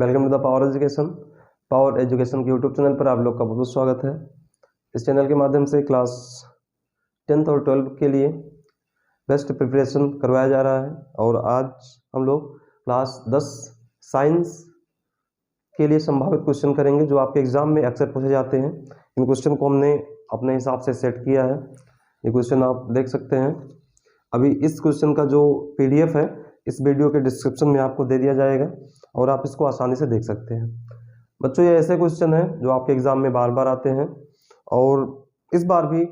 Welcome to the power education के YouTube channel पर आप लोग का बहुत स्वागत है। इस चैनल के माध्यम से क्लास 10th और 12th के लिए बेस्ट प्रिपरेशन करवाया जा रहा है और आज हम लोग क्लास 10 साइंस के लिए संभावित क्वेश्चन करेंगे जो आपके एग्जाम में अक्सर पूछे जाते हैं। इन क्वेश्चन को हमने अपने हिसाब से सेट किया है। ये क्वेश्चन आप देख सकते हैं। अभी इस क्वेश्चन का जो PDF है इस वीडियो के डिस्क्रिप्शन में आपको दे दिया जाएगा और आप इसको आसानी से देख सकते हैं। बच्चों, ये ऐसे क्वेश्चन हैं जो आपके एग्जाम में बार बार आते हैं और इस बार भी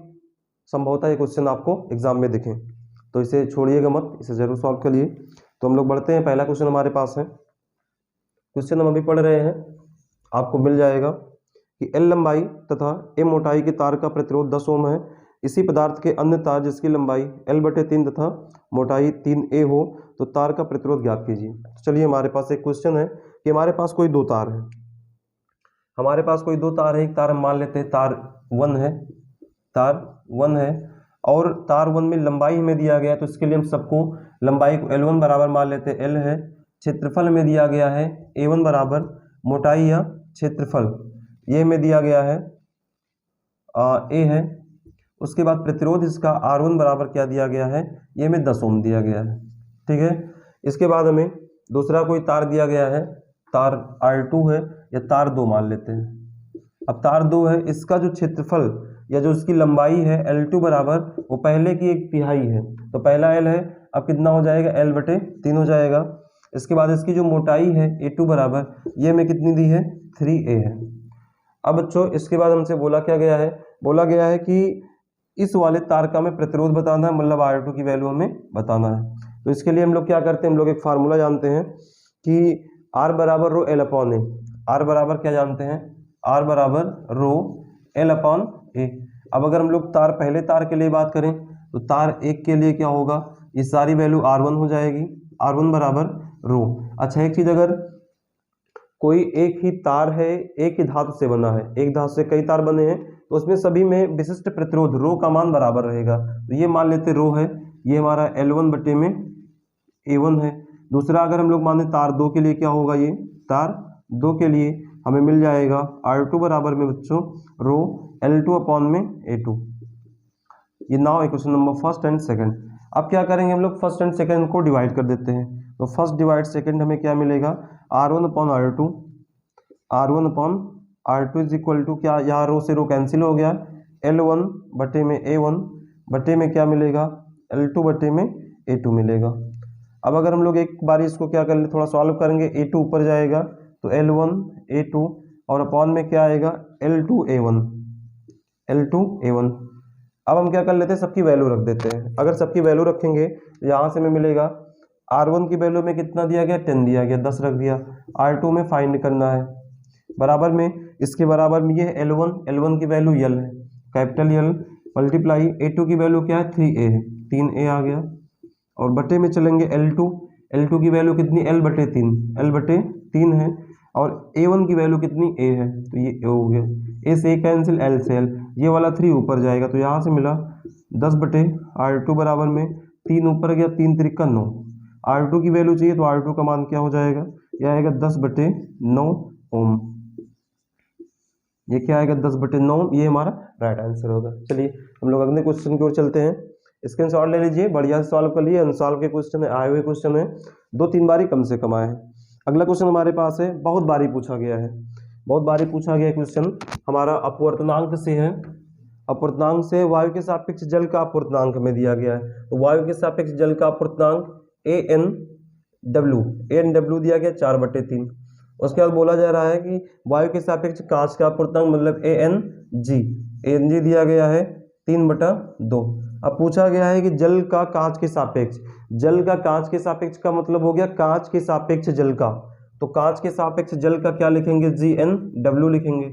संभवतः ये क्वेश्चन आपको एग्जाम में दिखें, तो इसे छोड़िएगा मत, इसे जरूर सॉल्व करिए। तो हम लोग बढ़ते हैं। पहला क्वेश्चन हमारे पास है, क्वेश्चन हम अभी पढ़ रहे हैं, आपको मिल जाएगा कि L लंबाई तथा A मोटाई के तार का प्रतिरोध 10 ओम है। इसी पदार्थ के अन्य तार जिसकी लंबाई L/3 तथा मोटाई 3A हो तो तार का प्रतिरोध ज्ञात कीजिए। तो चलिए, हमारे पास एक क्वेश्चन है कि हमारे पास कोई दो तार है। हमारे पास कोई दो तार है। एक तार हम मान लेते हैं तार 1 है, तार 1 है और तार 1 में लंबाई हमें दिया गया है, तो इसके लिए हम सबको लंबाई को L1 बराबर मान लेते हैं, L है। क्षेत्रफल में दिया गया है A1 बराबर मोटाई या क्षेत्रफल, ये में दिया गया है A है। उसके बाद प्रतिरोध इसका R1 बराबर क्या दिया गया है, ये में 10 ओम दिया गया है, ठीक है। इसके बाद हमें दूसरा कोई तार दिया गया है, तार R2 है या तार 2 मान लेते हैं। अब तार 2 है, इसका जो क्षेत्रफल या जो इसकी लंबाई है L2 बराबर वो पहले की 1/3 है, तो पहला L है, अब कितना हो जाएगा, L/3 हो जाएगा। इसके बाद इसकी जो मोटाई है A2 बराबर ये में कितनी दी है, 3A है। अब बच्चों, इसके बाद हमसे बोला क्या गया है, बोला गया है कि इस वाले तार का हमें प्रतिरोध बताना है, मतलब R2 की वैल्यू हमें बताना है। तो इसके लिए हम लोग क्या करते हैं, हम लोग एक फार्मूला जानते हैं कि R बराबर रो L/A। R बराबर क्या जानते हैं, R बराबर रो L/A। अब अगर हम लोग तार पहले तार के लिए बात करें तो तार 1 के लिए क्या होगा, ये सारी वैल्यू R1 हो जाएगी, R1 बराबर रो। अच्छा, एक चीज, अगर कोई एक ही तार है, एक ही धातु से बना है, एक धातु से कई तार बने हैं, तो उसमें सभी में विशिष्ट प्रतिरोध रो का मान बराबर रहेगा। तो ये मान लेते रो है, ये हमारा L1/A1 है। दूसरा अगर हम लोग माने तार 2 के लिए क्या होगा, ये तार 2 के लिए हमें मिल जाएगा R2 बराबर में बच्चों रो L2/A2। ये now equation number first and second. अब क्या करेंगे, हम लोग फर्स्ट एंड सेकंड को डिवाइड कर देते हैं। तो फर्स्ट डिवाइड सेकंड हमें क्या मिलेगा, R1/R2, R1/R2 is equal to क्या, यहाँ रो से रो कैंसिल हो गया, L1/A1 बटे में क्या मिलेगा, L2/A2 मिलेगा। अब अगर हम लोग एक बार इसको क्या कर ले, थोड़ा सॉल्व करेंगे, A2 ऊपर जाएगा तो L1/A2 और अपॉन में क्या आएगा, L2/A1। अब हम क्या कर लेते हैं, सबकी वैल्यू रख देते हैं। अगर सबकी वैल्यू रखेंगे तो यहाँ से हमें मिलेगा R1 की वैल्यू में कितना दिया गया, 10 दिया गया, 10 रख दिया। R2 में फाइंड करना है, बराबर में इसके बराबर में ये है L1 की वैल्यु L है, कैपिटल L मल्टीप्लाई A2 की वैल्यू क्या है, 3A है, 3A आ गया। और बटे में चलेंगे L2 की वैल्यू कितनी, L/3 है। और A1 की वैल्यू कितनी, A है, तो ये A हो गया, A से A कैंसिल, L से L, ये वाला 3 ऊपर जाएगा, तो यहाँ से मिला 10/R2 बराबर में 3 ऊपर गया, 3 त्रिका 9। R2 की वैल्यू चाहिए तो R2 का मान क्या हो जाएगा, यह आएगा 10/9 ओम। ये क्या आएगा, 10/9, ये हमारा राइट आंसर होगा। चलिए हम लोग अगले क्वेश्चन की ओर चलते हैं। स्क्रीनशॉट ले लीजिए, बढ़िया से सॉल्व कर लिए। अनसॉल्व के क्वेश्चन है, आए हुए क्वेश्चन है, 2-3 बारी कम से कम आए हैं। अगला क्वेश्चन हमारे पास है, बहुत बारी पूछा गया है, बहुत बारी पूछा गया क्वेश्चन हमारा अपवर्तनांक से है। अपवर्तनांक से वायु के सापेक्ष जल का अपवर्तनांक में दिया गया है। तो वायु के सापेक्ष जल का अपवर्तनांक ANW दिया गया 4/3। उसके बाद बोला जा रहा है कि वायु के सापेक्ष कांच का अपवर्तनांक मतलब ANG दिया गया है 3/2। अब पूछा गया है कि जल का कांच के सापेक्ष, जल का कांच के सापेक्ष का मतलब हो गया कांच के सापेक्ष जल का, तो कांच के सापेक्ष जल का क्या लिखेंगे, GNW लिखेंगे।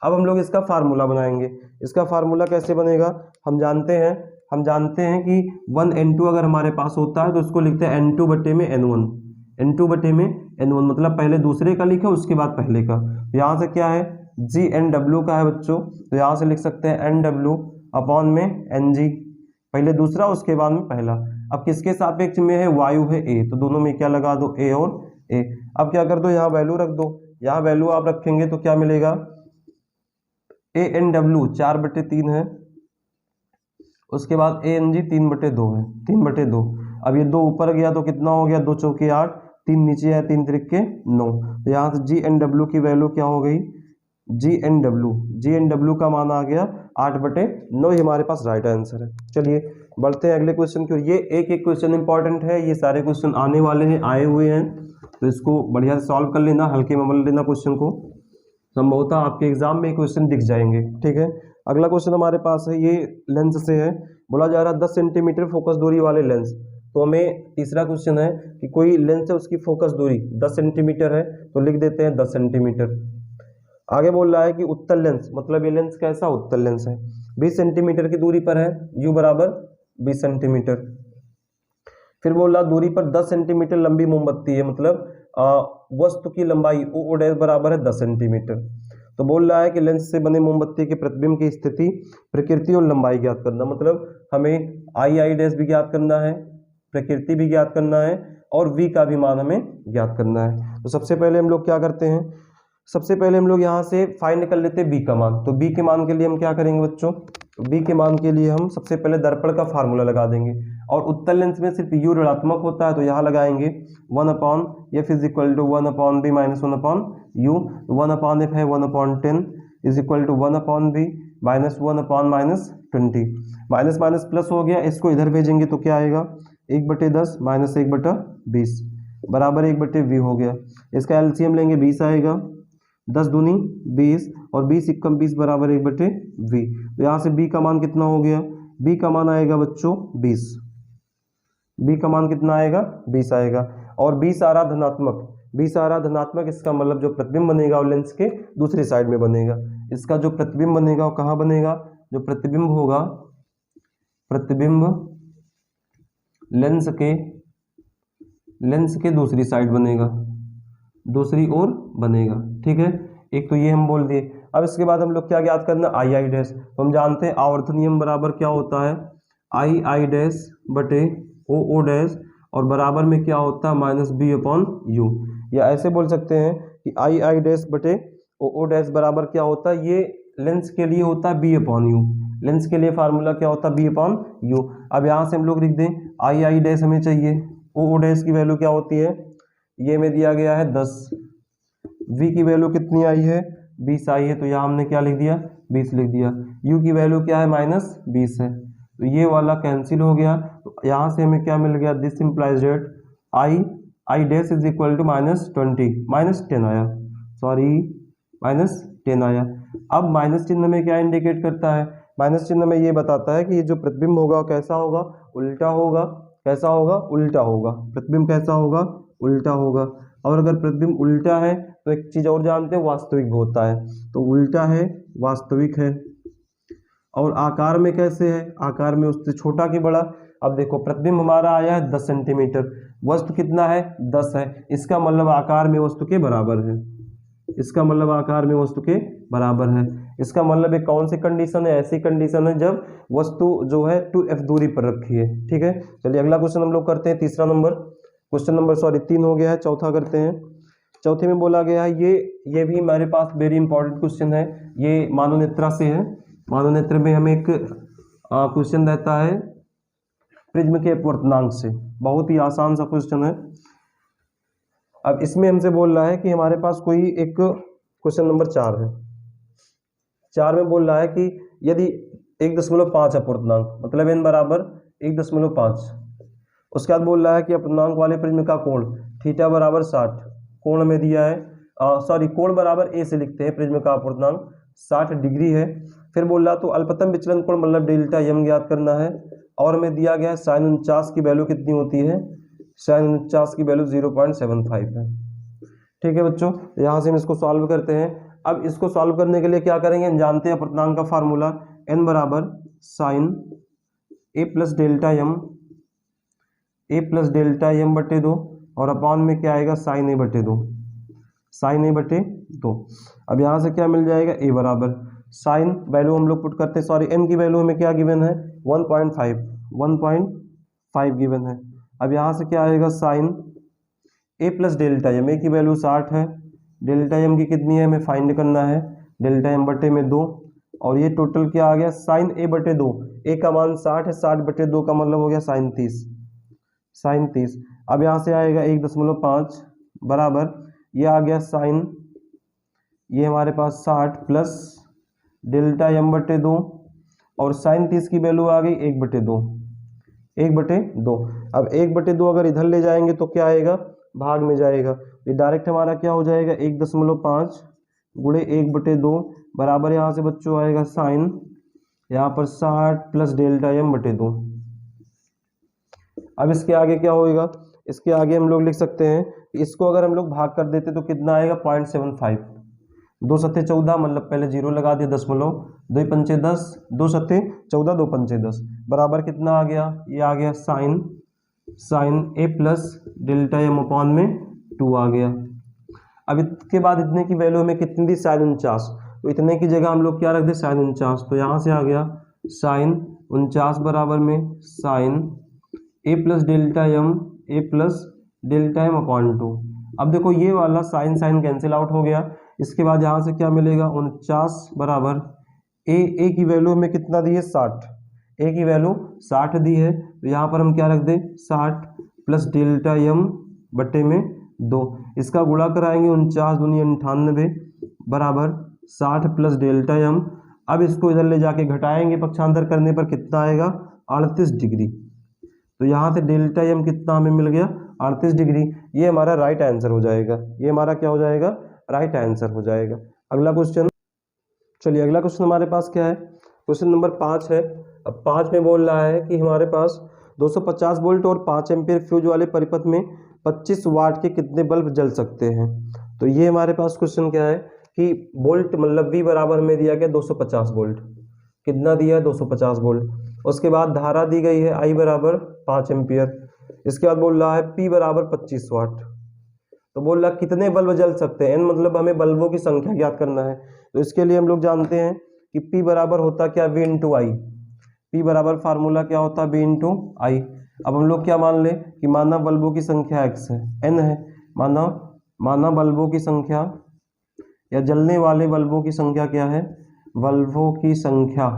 अब हम लोग इसका फार्मूला बनाएंगे। इसका फार्मूला कैसे बनेगा, हम जानते हैं कि 1N2 अगर हमारे पास होता है तो उसको लिखते हैं N2/N1, N2/N1 मतलब पहले दूसरे का लिखा उसके बाद पहले का। तो यहाँ से क्या है, GNW का है बच्चों, तो यहाँ से लिख सकते हैं NW अपॉन में NG, पहले दूसरा उसके बाद में पहला। अब किसके सापेक्ष में है, वायु है A, तो दोनों में क्या लगा दो, A और ए। अब क्या कर दो, यहाँ वैल्यू रख दो, यहाँ वैल्यू आप रखेंगे तो क्या मिलेगा, ए एन डब्ल्यू 4/3 है, उसके बाद ए एन जी 3/2 है, 3/2। अब ये 2 ऊपर गया तो कितना हो गया, 2 चौके 8, 3 नीचे है, 3 त्रिके 9। तो यहाँ से जी एन डब्ल्यू की वैल्यू क्या हो गई, जी एन डब्ल्यू का मान आ गया 8/9। ये हमारे पास राइट आंसर है। चलिए बढ़ते हैं अगले क्वेश्चन की ओर। ये एक एक क्वेश्चन इंपॉर्टेंट है, ये सारे क्वेश्चन आने वाले हैं, आए हुए हैं, तो इसको बढ़िया से सॉल्व कर लेना, हल्के में मत लेना क्वेश्चन को, संभवतः आपके एग्जाम में क्वेश्चन दिख जाएंगे। ठीक है, अगला क्वेश्चन हमारे पास है, ये लेंस से है, बोला जा रहा है 10 सेंटीमीटर फोकस दूरी वाले लेंस। तो हमें तीसरा क्वेश्चन है कि कोई लेंस है, उसकी फोकस दूरी 10 सेंटीमीटर है, तो लिख देते हैं 10 सेंटीमीटर। आगे बोल रहा है कि उत्तल लेंस, मतलब ये लेंस कैसा उत्तल लेंस है, 20 सेंटीमीटर की दूरी पर है, u बराबर 20 सेंटीमीटर। फिर बोल रहा दूरी पर 10 सेंटीमीटर लंबी मोमबत्ती है, मतलब वस्तु की लंबाई ओ डैश बराबर है 10 सेंटीमीटर। तो बोल रहा है कि लेंस से बने मोमबत्ती के प्रतिबिंब की स्थिति, प्रकृति और लंबाई ज्ञात करना, मतलब हमें आई डैश भी ज्ञात करना है, प्रकृति भी ज्ञात करना है, और v का भी मान हमें ज्ञात करना है। तो सबसे पहले हम लोग क्या करते हैं, सबसे पहले हम लोग यहाँ से फाइंड कर लेते हैं b का मान। तो b के मान के लिए हम क्या करेंगे बच्चों, b के मान के लिए हम सबसे पहले दर्पण का फार्मूला लगा देंगे, और उत्तल लेंस में सिर्फ u ऋणात्मक होता है, तो यहाँ लगाएंगे 1/f is equal to 1/b minus 1/u। 1/f है 1/10 is equal to 1/b minus 1/-20। Minus minus plus हो गया, इसको इधर भेजेंगे तो क्या आएगा, 1/10 माइनस 1/20 बराबर 1/v हो गया। इसका एलसीएम लेंगे 20 आएगा, 10 दूनी 20 और 20 × 20 बराबर 1/v। तो यहाँ से b का मान कितना हो गया, b का मान आएगा बच्चों 20, b का मान कितना आएगा 20 आएगा, और 20 आ रहा धनात्मक, 20 आ रहा धनात्मक, इसका मतलब जो प्रतिबिंब बनेगा वो लेंस के दूसरी साइड में बनेगा। इसका जो प्रतिबिंब बनेगा वो कहाँ बनेगा, जो प्रतिबिंब होगा, प्रतिबिंब लेंस के दूसरी साइड बनेगा, दूसरी ओर बनेगा। ठीक है, एक तो ये हम बोल दिए। अब इसके बाद हम लोग क्या ज्ञात करना, आई डैश। तो हम जानते हैं आवर्त नियम बराबर क्या होता है, आई डैश बटे ओ डैश, और बराबर में क्या होता है -b/u। या ऐसे बोल सकते हैं कि आई डैश बटे ओ डैश बराबर क्या होता है, ये लेंस के लिए होता है b/u। लेंस के लिए फार्मूला क्या होता है b/u। अब यहाँ से हम लोग लिख दें आई डैश हमें चाहिए, ओ डैश की वैल्यू क्या होती है, ये में दिया गया है 10, v की वैल्यू कितनी आई है 20 आई है, तो यहाँ हमने क्या लिख दिया 20 लिख दिया। u की वैल्यू क्या है -20 है, तो ये वाला कैंसिल हो गया। तो यहाँ से हमें क्या मिल गया, this implies that I dash is equal to -10 आया, सॉरी -10 आया। अब माइनस चिन्ह में क्या इंडिकेट करता है, माइनस चिन्ह में ये बताता है कि ये जो प्रतिबिंब होगा कैसा होगा, उल्टा होगा। कैसा होगा, उल्टा होगा। प्रतिबिंब कैसा होगा, उल्टा होगा। और अगर प्रतिबिंब उल्टा है तो एक चीज और जानते हैं, वास्तविक भी होता है। तो उल्टा है, वास्तविक है। और आकार में कैसे है, आकार में उससे छोटा कि बड़ा। अब देखो प्रतिबिंब हमारा आया है 10 सेंटीमीटर, वस्तु कितना है 10 है, इसका मतलब आकार में वस्तु के बराबर है, इसका मतलब आकार में वस्तु के बराबर है। इसका मतलब एक कौन सी कंडीशन है, ऐसी कंडीशन है जब वस्तु जो है 2f दूरी पर रखी है। ठीक है, चलिए अगला क्वेश्चन हम लोग करते हैं, तीसरा नंबर, क्वेश्चन नंबर 3 हो गया है, चौथा करते हैं। चौथे में बोला गया है, ये भी हमारे पास वेरी इंपॉर्टेंट क्वेश्चन है, ये मानोनेत्रा से है। मानोनेत्र में हमें एक क्वेश्चन रहता है प्रिज्म के अपवर्तनांक से, बहुत ही आसान सा क्वेश्चन है। अब इसमें हमसे बोल रहा है कि हमारे पास कोई एक क्वेश्चन नंबर 4 है, 4 में बोल रहा है कि यदि 1.5 अपवर्तनांक, मतलब n बराबर 1.5, उसके बाद बोल रहा है कि अपवर्तनांक वाले प्रिज्म का कोण थीटा बराबर 60, कोण में दिया है, सॉरी कोण बराबर a से लिखते हैं, प्रिज्म का अपवर्तनांक 60 डिग्री है। फिर बोल रहा तो अल्पतम विचलन कोण मतलब डेल्टा m ज्ञात करना है, और में दिया गया है sin 49 की वैल्यू कितनी होती है, sin 49 की वैल्यू 0.75 है। ठीक है बच्चों, यहाँ से हम इसको सॉल्व करते हैं। अब इसको सॉल्व करने के लिए क्या करेंगे, हम जानते हैं अपवर्तनांक का फार्मूला, n बराबर sin a plus delta m बटे 2, और अपॉन में क्या आएगा sin a बटे 2, sin a बटे 2। अब यहाँ से क्या मिल जाएगा, a बराबर साइन वैल्यू हम लोग पुट करते हैं, सॉरी n की वैल्यू हमें क्या गिवन है 1.5 गिवन है। अब यहाँ से क्या आएगा साइन ए प्लस डेल्टा एम, ए की वैल्यू 60 है, डेल्टा एम की कितनी है हमें फाइंड करना है, डेल्टा एम बटे में 2, और ये टोटल क्या आ गया साइन ए बटे 2, ए का मान 60 है, 60 बटे 2 का मतलब हो गया साइन 30, साइन 30। अब यहाँ से आएगा 1.5 बराबर ये आ गया साइन, ये हमारे पास 60 प्लस डेल्टा एम बटे 2, और साइन 30 की वैल्यू आ गई 1/2, 1/2। अब 1/2 अगर इधर ले जाएंगे तो क्या आएगा, भाग में जाएगा, ये डायरेक्ट हमारा क्या हो जाएगा 1.5 गुणे 1/2 बराबर यहाँ से बच्चों आएगा साइन, यहाँ पर 60 प्लस डेल्टा एम बटे 2। अब इसके आगे क्या होएगा, इसके आगे हम लोग लिख सकते हैं, इसको अगर हम लोग भाग कर देते तो कितना आएगा 0.75, 2 सत्ते 14, मतलब पहले 0 लगा दिया, 2 पंचे 10, 2 सत्ते 14, 2 पंचे 10 बराबर कितना आ गया, ये आ गया साइन ए प्लस डेल्टा एम अपॉन में 2 आ गया। अब इसके बाद इतने की वैल्यू हमें कितनी दी, साइन 49, तो इतने की जगह हम लोग क्या रख दे साइन 49, तो यहाँ से आ गया साइन 49 बराबर में साइन ए प्लस डेल्टा एम अपॉन 2। अब देखो ये वाला साइन साइन कैंसिल आउट हो गया, इसके बाद यहाँ से क्या मिलेगा 49 बराबर ए की वैल्यू हमें कितना दी है 60, ए की वैल्यू 60 दी है, तो यहाँ पर हम क्या रख दें 60 प्लस डेल्टा एम बटे में 2, इसका गुणा कराएंगे 49 दूनी 98 बराबर 60 प्लस डेल्टा एम। अब इसको इधर ले जाके घटाएंगे पक्षांतर करने पर कितना आएगा 38 डिग्री, तो यहाँ से डेल्टा एम कितना हमें मिल गया 38 डिग्री, ये हमारा राइट आंसर हो जाएगा, ये हमारा क्या हो जाएगा राइट आंसर हो जाएगा। अगला क्वेश्चन, चलिए अगला क्वेश्चन हमारे पास क्या है, क्वेश्चन नंबर 5 है। अब 5 में बोल रहा है कि हमारे पास 250 वोल्ट और 5 एम्पीयर फ्यूज वाले परिपथ में 25 वाट के कितने बल्ब जल सकते हैं। तो ये हमारे पास क्वेश्चन क्या है कि वोल्ट मतलब V बराबर में दिया गया 250 वोल्ट, कितना दिया है 250 वोल्ट, उसके बाद धारा दी गई है I बराबर 5 एम्पीयर, इसके बाद बोल रहा है P बराबर 25 वाट, तो बोल रहा है कितने बल्ब जल सकते हैं, N मतलब हमें बल्बों की संख्या ज्ञात करना है। तो इसके लिए हम लोग जानते हैं कि P बराबर होता क्या V इंटू आई, P बराबर फार्मूला क्या होता है V इंटू आई। अब हम लोग क्या मान ले कि माना बल्बों की संख्या x है, n है, माना बल्बों की संख्या या जलने वाले बल्बों की संख्या क्या है, बल्बों की संख्या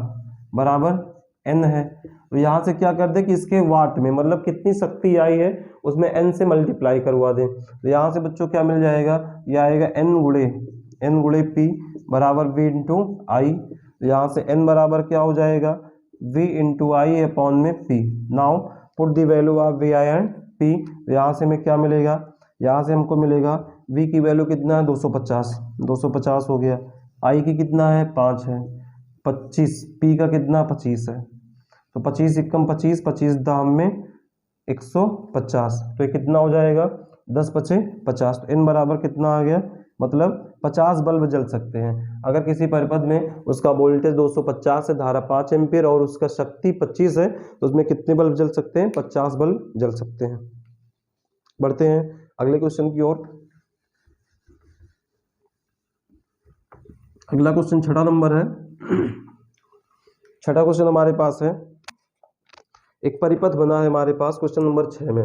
बराबर n है, तो यहाँ से क्या कर दे कि इसके वाट में मतलब कितनी शक्ति आई है उसमें n से मल्टीप्लाई करवा दें, तो यहाँ से बच्चों क्या मिल जाएगा, ये आएगा n गुणे P बराबर V इंटू आई, तो यहाँ से n बराबर क्या हो जाएगा V इंटू आई अपॉन में P। Now put the value of V I and P, तो यहाँ से हमें क्या मिलेगा, यहाँ से हमको मिलेगा V की वैल्यू कितना है 250 हो गया, I की कितना है 5 है, 25, P का कितना 25 है, तो 25 एकम 25, 25 दाम में 150, तो ये कितना हो जाएगा 10×5 = 50, तो n बराबर कितना आ गया, मतलब 50 बल्ब जल सकते हैं। अगर किसी परिपथ में उसका वोल्टेज 250 है, धारा 5 एम्पीयर और उसका शक्ति 25 है, तो उसमें कितने बल्ब जल सकते हैं 50 बल्ब जल सकते हैं। बढ़ते हैं अगले क्वेश्चन की ओर। अगला क्वेश्चन 6 नंबर है। 6 क्वेश्चन हमारे पास है, एक परिपथ बना है हमारे पास क्वेश्चन नंबर 6 में।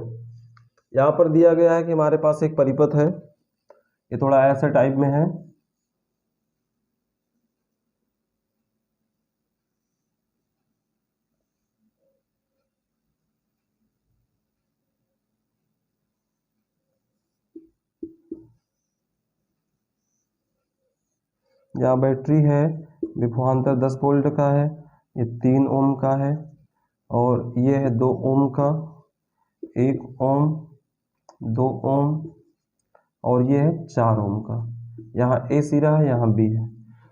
यहाँ पर दिया गया है कि हमारे पास एक परिपथ है, ये थोड़ा ऐसा टाइप में है, यहाँ बैटरी है, विभवांतर 10 वोल्ट का है, ये 3 ओम का है, और ये है 2 ओम का, 1 ओम, 2 ओम, और ये है 4 ओम का। यहाँ ए सिरा है, यहाँ बी है,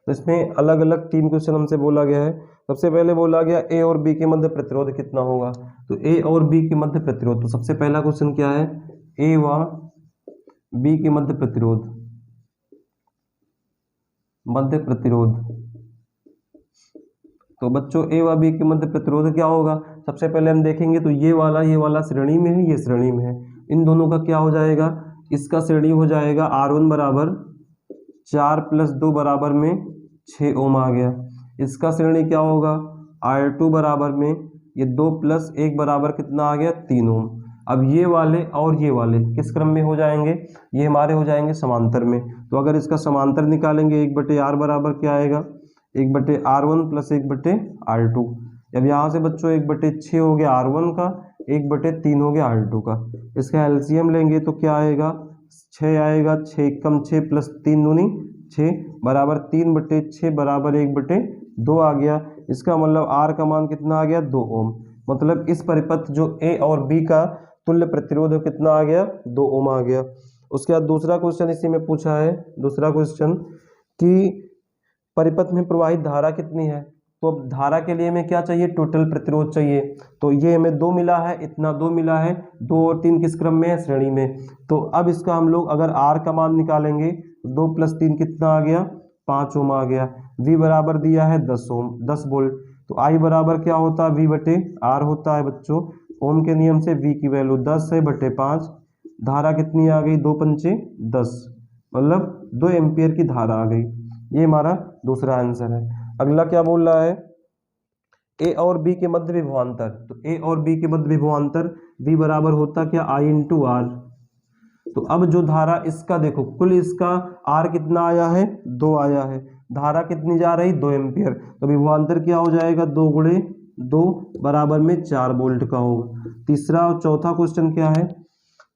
तो इसमें अलग अलग 3 क्वेश्चन हमसे बोला गया है। सबसे पहले बोला गया ए और बी के मध्य प्रतिरोध कितना होगा, तो ए और बी के मध्य प्रतिरोध, तो सबसे पहला क्वेश्चन क्या है, ए व बी के मध्य प्रतिरोध, तो बच्चों ए व बी के मध्य प्रतिरोध क्या होगा, सबसे पहले हम देखेंगे तो ये वाला श्रेणी में है, ये श्रेणी में है, इन दोनों का क्या हो जाएगा, इसका श्रेणी हो जाएगा R1 बराबर 4 + 2 बराबर में 6 ओम आ गया, इसका श्रेणी क्या होगा R2 बराबर में ये 2 + 1 बराबर कितना आ गया 3 ओम, अब ये वाले और ये वाले किस क्रम में हो जाएंगे, ये हमारे हो जाएंगे समांतर में। तो अगर इसका समांतर निकालेंगे 1/r बराबर क्या आएगा, 1/r1 प्लस 1/r2। अब यहाँ से बच्चों 1/6 हो गया r1 का, 1/3 हो गया r2 का। इसका एलसीएम लेंगे तो क्या आएगा, 6 आएगा, 6 कम 6 प्लस 3 दूनी 6 बराबर 3/6 बराबर 1/2 आ गया। इसका मतलब आर का मान कितना आ गया, 2 ओम। मतलब इस परिपथ जो ए और बी का तुल्य प्रतिरोध कितना आ गया, 2 ओम आ गया। उसके बाद दूसरा क्वेश्चन इसी में पूछा है, दूसरा क्वेश्चन कि परिपथ में प्रवाहित धारा कितनी है। तो अब धारा के लिए हमें क्या चाहिए, टोटल प्रतिरोध चाहिए। तो ये हमें 2 मिला है, इतना 2 मिला है, 2 और 3 किस क्रम में है, श्रेणी में। तो अब इसका हम लोग अगर आर का मान निकालेंगे, 2 + 3 कितना आ गया, 5 ओम आ गया। वी बराबर दिया है 10 ओम, 10 वोल्ट। तो आई बराबर क्या होता है, V/R होता है बच्चों। ओम के नियम से V की वैल्यू 10 है बटे 5। धारा कितनी आ गई, 2 पंचे 10, मतलब 2 एम्पियर की धारा आ गई। ये हमारा दूसरा आंसर है। अगला क्या बोल रहा है, ए और बी के मध्य विभवांतर। तो ए और बी के मध्य विभवांतर V बराबर होता क्या, I × R। तो अब जो धारा इसका देखो, कुल इसका R कितना आया है, 2 आया है, धारा कितनी जा रही, 2 एम्पियर। तो विभवांतर क्या हो जाएगा, 2 × 2 बराबर में 4 वोल्ट का होगा। तीसरा और चौथा क्वेश्चन क्या है,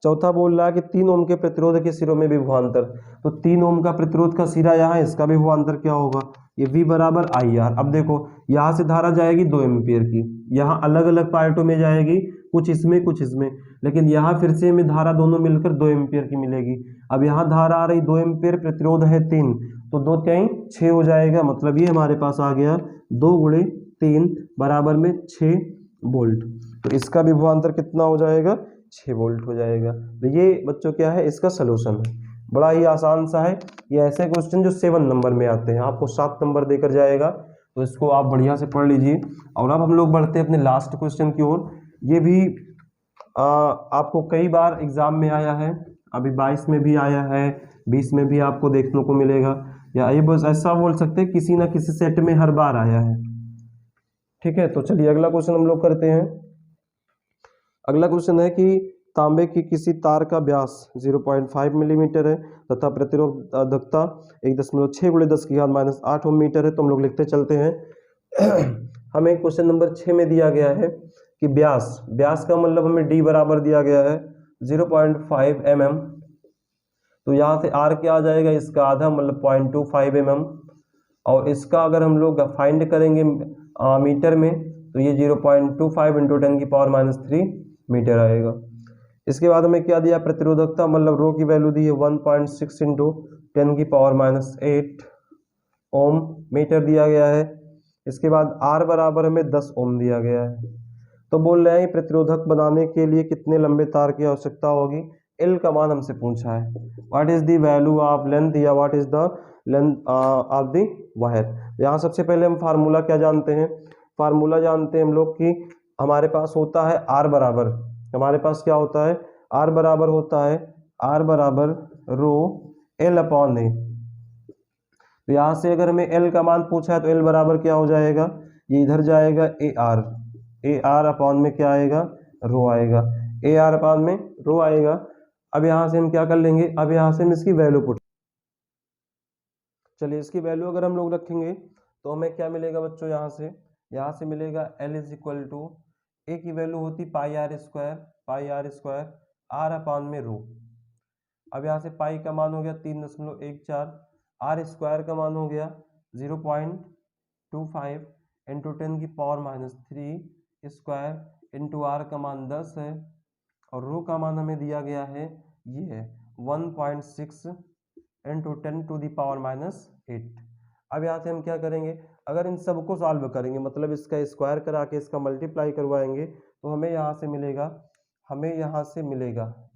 चौथा बोल रहा है कि 3 ओम के प्रतिरोध के सिरों में विभवांतर। तो 3 ओम का प्रतिरोध का सिरा यहाँ, इसका विभवांतर क्या होगा, ये V बराबर IR। अब देखो यहाँ से धारा जाएगी 2 एम्पियर की, यहाँ अलग अलग पार्टों में जाएगी, कुछ इसमें कुछ इसमें, लेकिन यहाँ फिर से हमें धारा दोनों मिलकर 2 एम्पियर की मिलेगी। अब यहाँ धारा आ रही 2 एम्पियर, प्रतिरोध है 3, तो 2 3 6 हो जाएगा। मतलब ये हमारे पास आ गया 2 × 3 बराबर में 6 वोल्ट। तो इसका विभवांतर कितना हो जाएगा, 6 वोल्ट हो जाएगा। तो ये बच्चों क्या है, इसका सलूशन है। बड़ा ही आसान सा है। ये ऐसे क्वेश्चन जो 7 नंबर में आते हैं, आपको 7 नंबर देकर जाएगा, तो इसको आप बढ़िया से पढ़ लीजिए। और अब हम लोग बढ़ते हैं अपने लास्ट क्वेश्चन की ओर। ये भी आपको कई बार एग्जाम में आया है, अभी 22 में भी आया है, 20 में भी आपको देखने को मिलेगा, या ये बस ऐसा बोल सकते हैं किसी ना किसी सेट में हर बार आया है। ठीक है, तो चलिए अगला क्वेश्चन हम लोग करते हैं। अगला क्वेश्चन है कि तांबे की किसी तार का व्यास 0.5 मिलीमीटर है तथा प्रतिरोधकता 1.6 × 10⁻⁻8 ओम मीटर है। तो हम लोग लिखते चलते हैं। हमें क्वेश्चन नंबर 6 में दिया गया है कि व्यास का मतलब हमें D बराबर दिया गया है 0.5 mm। तो यहाँ से R क्या आ जाएगा, इसका आधा मतलब 0.25 mm। और इसका अगर हम लोग फाइंड करेंगे मीटर में, तो ये 0.25 × 10⁻³ मीटर आएगा। इसके बाद हमें क्या दिया, प्रतिरोधकता मतलब रो की वैल्यू दी है 1.6 × 10⁻8 ओम मीटर दिया गया है। इसके बाद R बराबर हमें 10 ओम दिया गया है। तो बोल रहे हैं प्रतिरोधक बनाने के लिए कितने लंबे तार की आवश्यकता होगी। L का मान हमसे पूछा है, what is the value of length या what is the length of the wire. यहाँ सबसे पहले हम फार्मूला क्या जानते हैं, फार्मूला जानते हैं हम लोग कि हमारे पास होता है R बराबर, हमारे पास क्या होता है, R बराबर होता है, R बराबर रो L/A। तो यहाँ से अगर हमें L का मान पूछा है तो L बराबर क्या हो जाएगा, ये इधर जाएगा AR अपॉन में क्या आएगा, रो आएगा, AR अपॉन में रो आएगा। अब यहाँ से हम क्या कर लेंगे, अब यहाँ से हम इसकी वैल्यू पुट, चलिए इसकी वैल्यू अगर हम लोग रखेंगे तो हमें क्या मिलेगा बच्चों, यहाँ से मिलेगा L = A की वैल्यू होती πr² R अपॉन में रो। अब यहाँ से पाई का मान हो गया 3.14, R स्क्वायर का मान हो गया 0.25 × 10⁻³ स्क्वायर इंटू R का मान 10 है, और रो का मान हमें दिया गया है, ये है 1.6 × 10⁻8। अब यहाँ से हम क्या करेंगे, अगर इन सबको सॉल्व करेंगे, मतलब इसका स्क्वायर करा के इसका मल्टीप्लाई करवाएंगे, तो हमें यहाँ से मिलेगा,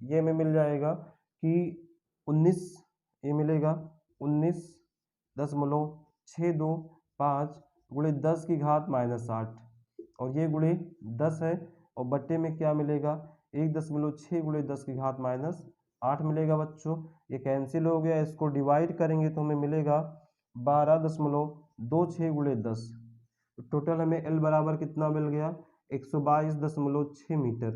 ये हमें मिल जाएगा कि 19, ये मिलेगा 19.625 × 10⁻⁻8, और ये गुणे 10 है, और बट्टे में क्या मिलेगा 1.6 × 10⁻⁸ मिलेगा बच्चों। ये कैंसिल हो गया, इसको डिवाइड करेंगे तो हमें मिलेगा 12.26 × 10। तो टोटल हमें L बराबर कितना मिल गया, 122.6 मीटर।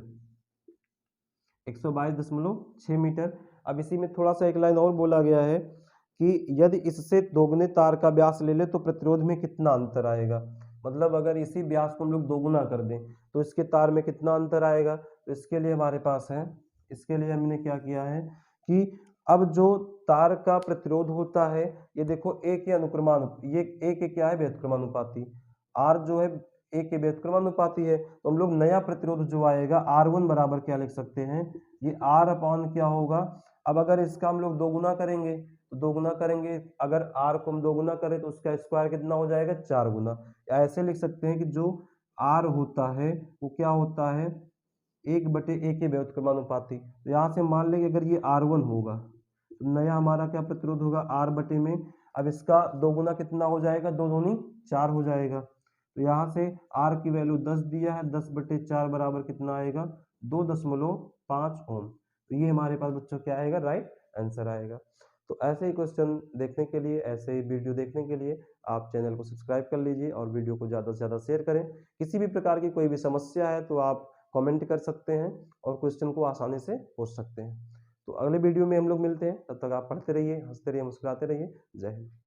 122.6 मीटर। अब इसी में थोड़ा सा एक लाइन और बोला गया है कि यदि इससे दोगुने तार का व्यास ले ले तो प्रतिरोध में कितना अंतर आएगा। मतलब अगर इसी व्यास को हम लोग दोगुना कर दें तो इसके तार में कितना अंतर आएगा। तो इसके लिए हमारे पास है, इसके लिए हमने क्या किया है कि अब जो तार का प्रतिरोध होता है ये देखो ए के अनुक्रमानु, ये ए के क्या है, व्युत्क्रमानुपाती। आर जो है ए के व्युत्क्रमानुपाती है, तो हम लोग नया प्रतिरोध जो आएगा R1 बराबर क्या लिख सकते हैं, ये R अपॉन क्या होगा। अब अगर इसका हम लोग दोगुना करेंगे तो दोगुना करेंगे, अगर R को हम दोगुना करें तो उसका स्क्वायर कितना हो जाएगा, 4 गुना। या ऐसे लिख सकते हैं कि जो R होता है वो क्या होता है, 1/a के व्युत्क्रमानुपाती। तो यहाँ से मान लेंगे अगर ये R1 होगा तो नया हमारा क्या प्रतिरोध होगा, R बटे में। अब इसका दोगुना कितना हो जाएगा, 2 दूनी 4 हो जाएगा। तो यहाँ से R की वैल्यू 10 दिया है, 10/4 बराबर कितना आएगा, 2.5 ओम। तो ये हमारे पास बच्चों क्या आएगा, राइट आंसर आएगा। तो ऐसे ही क्वेश्चन देखने के लिए, ऐसे ही वीडियो देखने के लिए आप चैनल को सब्सक्राइब कर लीजिए और वीडियो को ज़्यादा से ज़्यादा शेयर करें। किसी भी प्रकार की कोई भी समस्या है तो आप कमेंट कर सकते हैं और क्वेश्चन को आसानी से पूछ सकते हैं। तो अगले वीडियो में हम लोग मिलते हैं, तब तक आप पढ़ते रहिए, हंसते रहिए, मुस्कुराते रहिए। जय हिंद।